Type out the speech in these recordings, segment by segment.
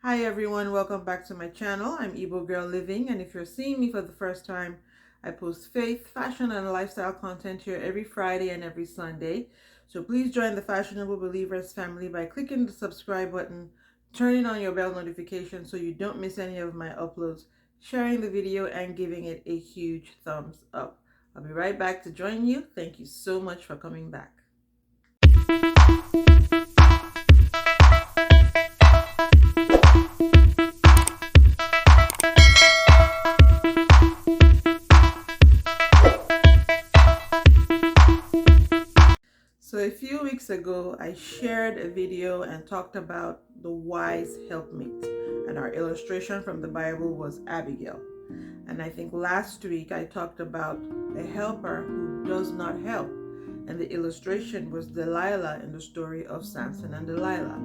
Hi everyone, welcome back to my channel. I'm Igbo Girl Living, and if you're seeing me for the first time, I post faith, fashion, and lifestyle content here every Friday and every Sunday. So please join the Fashionable Believers family by clicking the subscribe button, turning on your bell notification so you don't miss any of my uploads, sharing the video, and giving it a huge thumbs up. I'll be right back to join you. Thank you so much for coming back. So a few weeks ago, I shared a video and talked about the wise helpmate, and our illustration from the Bible was Abigail. And I think last week I talked about a helper who does not help, and the illustration was Delilah in the story of Samson and Delilah.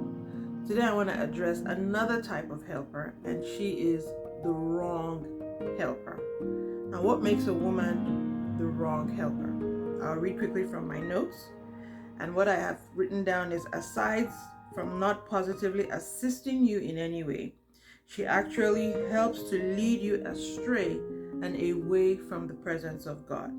Today I want to address another type of helper, and she is the wrong helper. Now, what makes a woman the wrong helper? I'll read quickly from my notes. And what I have written down is, aside from not positively assisting you in any way, she actually helps to lead you astray and away from the presence of God.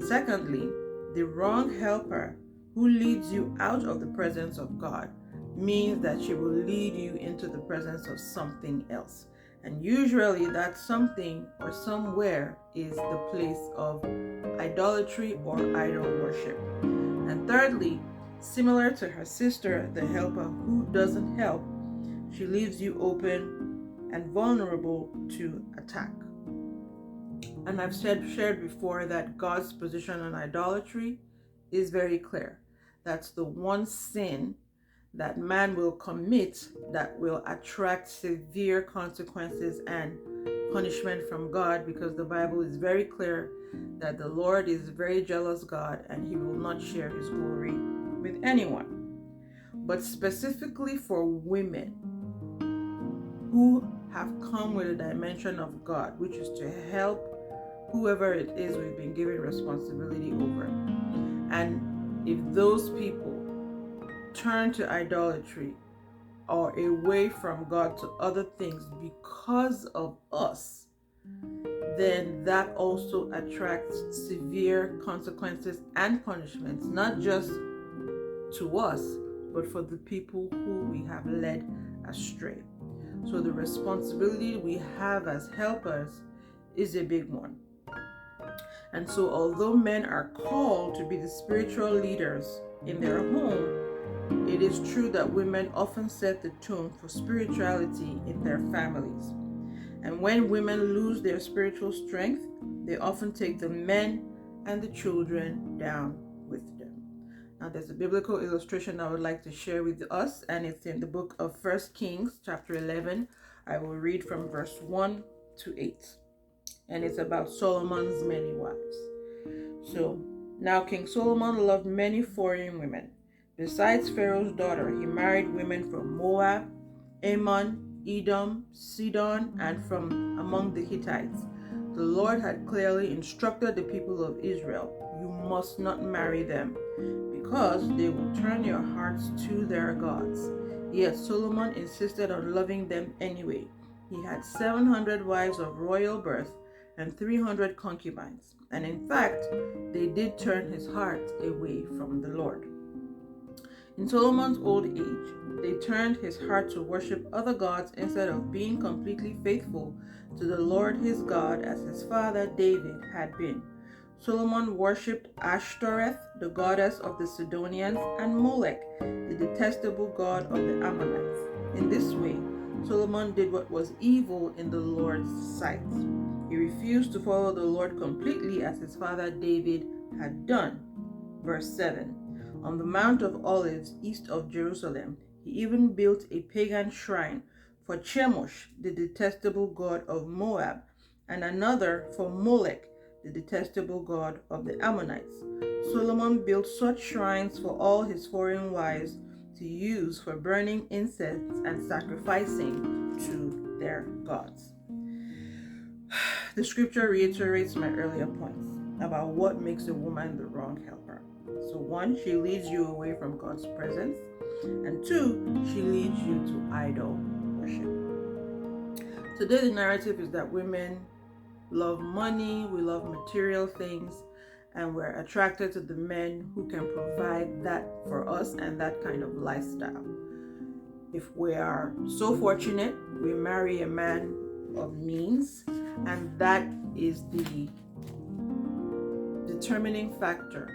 Secondly, the wrong helper who leads you out of the presence of God means that she will lead you into the presence of something else. And usually that something or somewhere is the place of idolatry or idol worship. And thirdly, similar to her sister, the helper who doesn't help, she leaves you open and vulnerable to attack. And I've shared before that God's position on idolatry is very clear. That's the one sin that man will commit that will attract severe consequences and punishment from God, because the Bible is very clear that the Lord is a very jealous God and he will not share his glory with anyone. But specifically for women who have come with a dimension of God, which is to help whoever it is we've been given responsibility over. And if those people turn to idolatry or away from God to other things because of us, then that also attracts severe consequences and punishments, not just to us, but for the people who we have led astray. So the responsibility we have as helpers is a big one. And so although men are called to be the spiritual leaders in their home, it is true that women often set the tone for spirituality in their families. And when women lose their spiritual strength, they often take the men and the children down with them. Now, there's a biblical illustration I would like to share with us, and it's in the book of 1 Kings, chapter 11. I will read from verse 1 to 8. And it's about Solomon's many wives. So, now King Solomon loved many foreign women. Besides Pharaoh's daughter, he married women from Moab, Ammon, Edom, Sidon, and from among the Hittites. The Lord had clearly instructed the people of Israel, you must not marry them, because they will turn your hearts to their gods. Yet Solomon insisted on loving them anyway. He had 700 wives of royal birth and 300 concubines. And in fact, they did turn his heart away from the Lord. In Solomon's old age, they turned his heart to worship other gods instead of being completely faithful to the Lord his God as his father David had been. Solomon worshipped Ashtoreth, the goddess of the Sidonians, and Molech, the detestable god of the Ammonites. In this way, Solomon did what was evil in the Lord's sight. He refused to follow the Lord completely as his father David had done. Verse 7. On the Mount of Olives east of Jerusalem, he even built a pagan shrine for Chemosh, the detestable god of Moab, and another for Molech, the detestable god of the Ammonites. Solomon built such shrines for all his foreign wives to use for burning incense and sacrificing to their gods. The scripture reiterates my earlier points about what makes a woman the wrong helper. So 1, she leads you away from God's presence, and 2, she leads you to idol worship. Today, the narrative is that women love money, we love material things, and we're attracted to the men who can provide that for us and that kind of lifestyle. If we are so fortunate, we marry a man of means, and that is the determining factor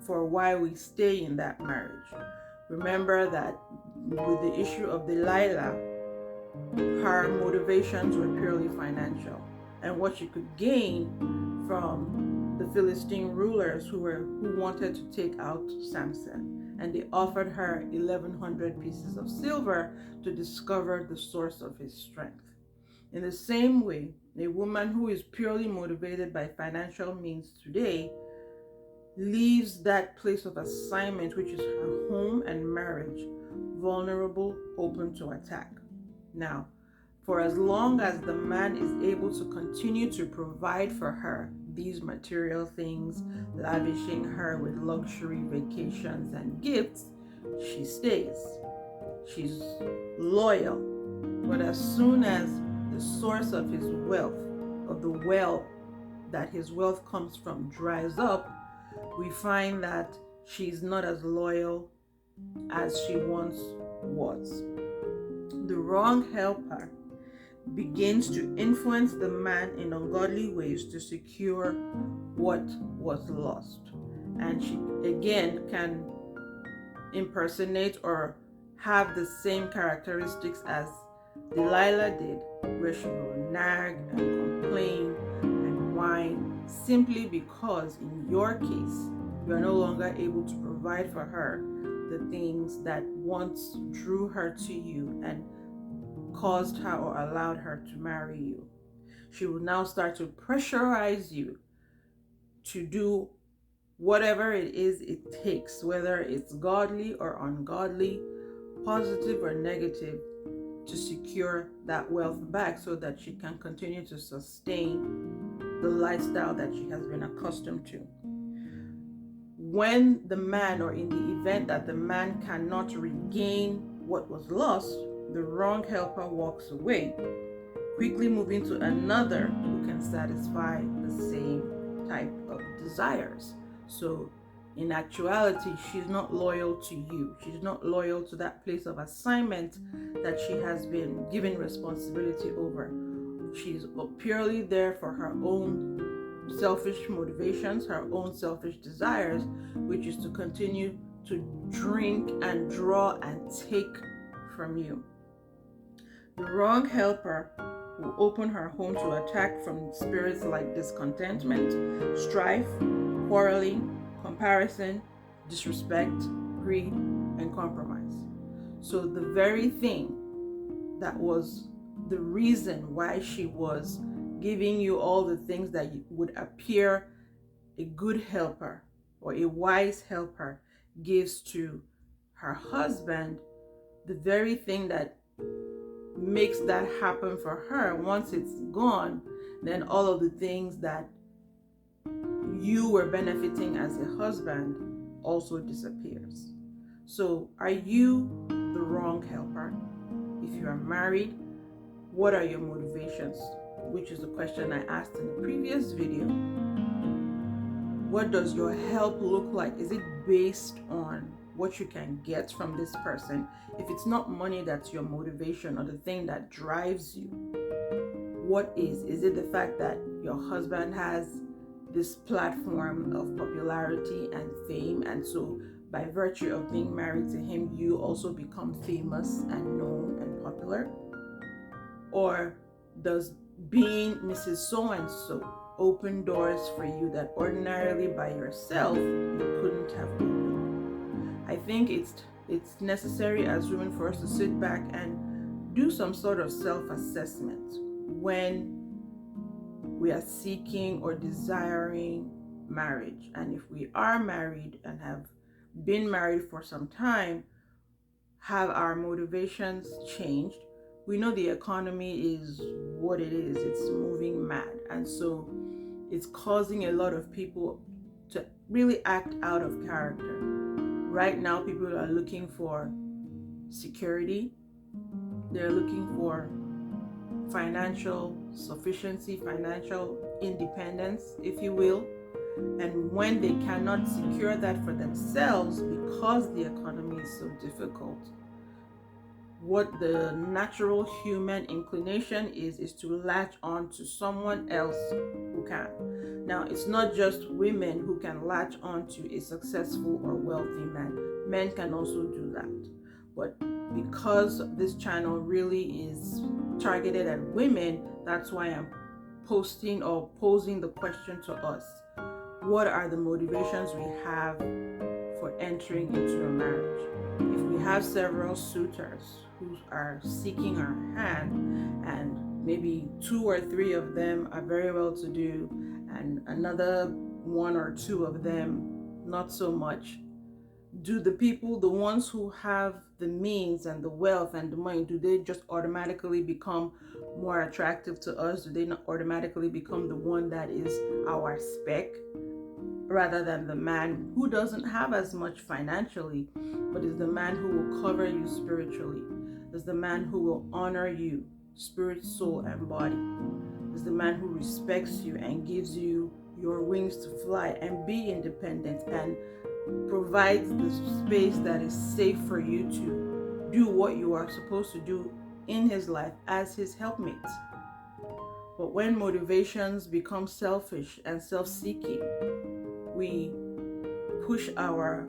for why we stay in that marriage. Remember that with the issue of Delilah, her motivations were purely financial, and what she could gain from the Philistine rulers who wanted to take out Samson, and they offered her 1,100 pieces of silver to discover the source of his strength. In the same way, a woman who is purely motivated by financial means today leaves that place of assignment, which is her home and marriage, vulnerable, open to attack. Now, for as long as the man is able to continue to provide for her these material things, lavishing her with luxury vacations and gifts, she stays. She's loyal. But as soon as the source of his wealth, of the well that his wealth comes from, dries up, we find that she's not as loyal as she once was. The wrong helper begins to influence the man in ungodly ways to secure what was lost. And she again can impersonate or have the same characteristics as Delilah did, where she will nag and complain and whine simply because in your case you are no longer able to provide for her the things that once drew her to you and caused her or allowed her to marry you. She will now start to pressurize you to do whatever it is it takes, whether it's godly or ungodly, positive or negative, to secure that wealth back so that she can continue to sustain the lifestyle that she has been accustomed to. When the man, or in the event that the man cannot regain what was lost, the wrong helper walks away, quickly moving to another who can satisfy the same type of desires. So in actuality, she's not loyal to you. She's not loyal to that place of assignment that she has been given responsibility over. She's purely there for her own selfish motivations, her own selfish desires, which is to continue to drink and draw and take from you. The wrong helper will open her home to attack from spirits like discontentment, strife, quarreling, comparison, disrespect, greed, and compromise. So the very thing that was the reason why she was giving you all the things that would appear a good helper or a wise helper gives to her husband, the very thing that makes that happen for her, once it's gone, then all of the things that you were benefiting as a husband also disappears. So are you the wrong helper? If you are married, what are your motivations? Which is the question I asked in the previous video. What does your help look like? Is it based on what you can get from this person? If it's not money that's your motivation or the thing that drives you, what is? Is it the fact that your husband has this platform of popularity and fame, and so by virtue of being married to him, you also become famous and known and popular? Or does being Mrs. So-and-so open doors for you that ordinarily by yourself you couldn't have opened? I think it's necessary as women for us to sit back and do some sort of self-assessment when we are seeking or desiring marriage. And if we are married and have been married for some time, have our motivations changed? We know the economy is what it is. It's moving mad. And so it's causing a lot of people to really act out of character. Right now, people are looking for security. They're looking for financial sufficiency, financial independence, if you will. And when they cannot secure that for themselves because the economy is so difficult, what the natural human inclination is to latch on to someone else who can. Now, it's not just women who can latch on to a successful or wealthy man. Men can also do that. But because this channel really is targeted at women, that's why I'm posting or posing the question to us. What are the motivations we have for entering into a marriage? If we have several suitors who are seeking our hand, and maybe 2 or 3 of them are very well to do, and another 1 or 2 of them not so much, do the ones who have the means and the wealth and the money, do they just automatically become more attractive to us? Do they not automatically become the one that is our spec, rather than the man who doesn't have as much financially, but is the man who will cover you spiritually, is the man who will honor you, spirit, soul, and body, is the man who respects you and gives you your wings to fly and be independent, and provides the space that is safe for you to do what you are supposed to do in his life as his helpmate. But when motivations become selfish and self-seeking, we push our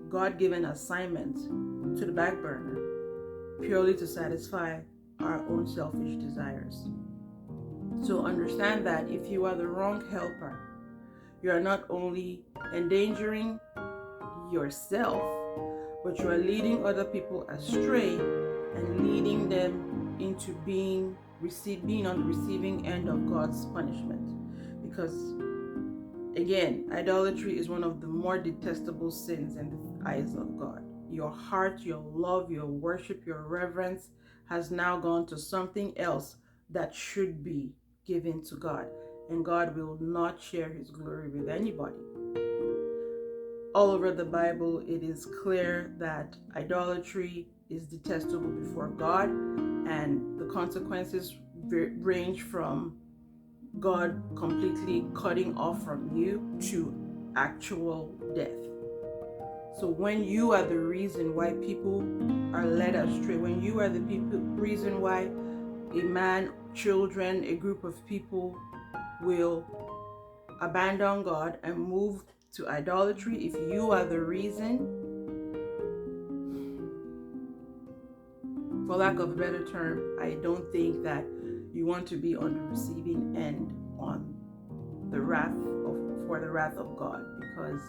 God-given assignment to the back burner purely to satisfy our own selfish desires. So understand that if you are the wrong helper, you are not only endangering yourself, but you are leading other people astray and leading them into being on the receiving end of God's punishment. Because again, idolatry is one of the more detestable sins in the eyes of God. Your heart, your love, your worship, your reverence has now gone to something else that should be given to God. And God will not share his glory with anybody. All over the Bible, it is clear that idolatry is detestable before God, and the consequences range from God completely cutting off from you to actual death. So when you are the reason why people are led astray, when you are the reason why a man, children, a group of people will abandon God and move to idolatry, if you are the reason, for lack of a better term, I don't think that you want to be on the receiving end on the for the wrath of God, because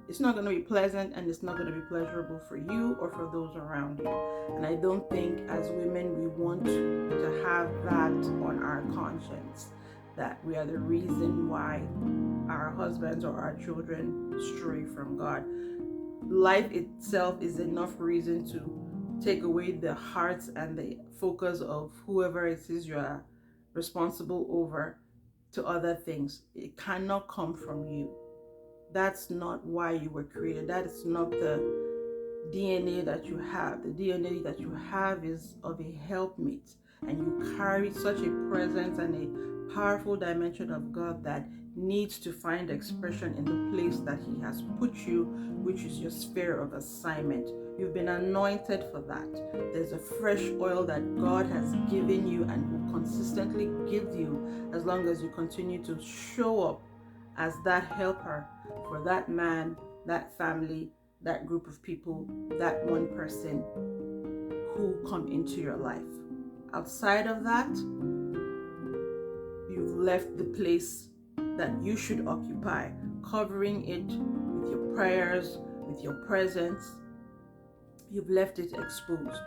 it's not going to be pleasant and it's not going to be pleasurable for you or for those around you. And I don't think as women we want to have that on our conscience, that we are the reason why our husbands or our children stray from God. Life itself is enough reason to take away the hearts and the focus of whoever it is you are responsible over to other things. It cannot come from you. That's not why you were created. That is not the DNA that you have. The DNA that you have is of a helpmate, and you carry such a presence and a powerful dimension of God that needs to find expression in the place that he has put you, which is your sphere of assignment. You've been anointed for that. There's a fresh oil that God has given you and will consistently give you as long as you continue to show up as that helper for that man, that family, that group of people, that one person who come into your life. Outside of that, you've left the place that you should occupy, covering it with your prayers, with your presence. You've left it exposed.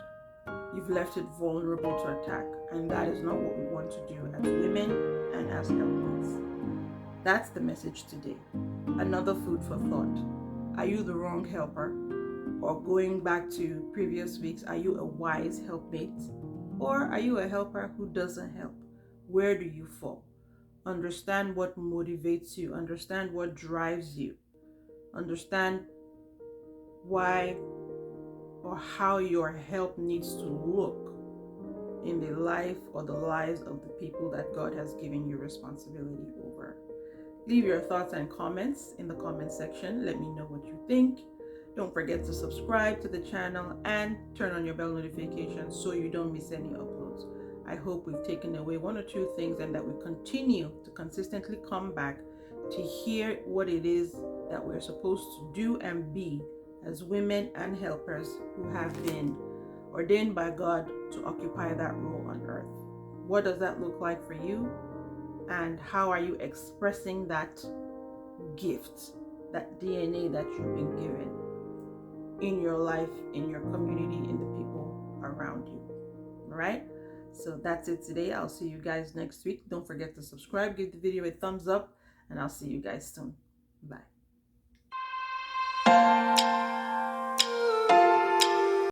You've left it vulnerable to attack. And that is not what we want to do as women and as helpmates. That's the message today. Another food for thought. Are you the wrong helper? Or going back to previous weeks, are you a wise helpmate? Or are you a helper who doesn't help? Where do you fall? Understand what motivates you. Understand what drives you. Understand why or how your help needs to look in the life or the lives of the people that God has given you responsibility over. Leave your thoughts and comments in the comment section. Let me know what you think. Don't forget to subscribe to the channel and turn on your bell notifications so you don't miss any uploads. I hope we've taken away one or two things and that we continue to consistently come back to hear what it is that we're supposed to do and be as women and helpers who have been ordained by God to occupy that role on earth. What does that look like for you? And how are you expressing that gift, that DNA that you've been given in your life, in your community, in the people around you? All right? So that's it today. I'll see you guys next week. Don't forget to subscribe, give the video a thumbs up, and I'll see you guys soon. Bye.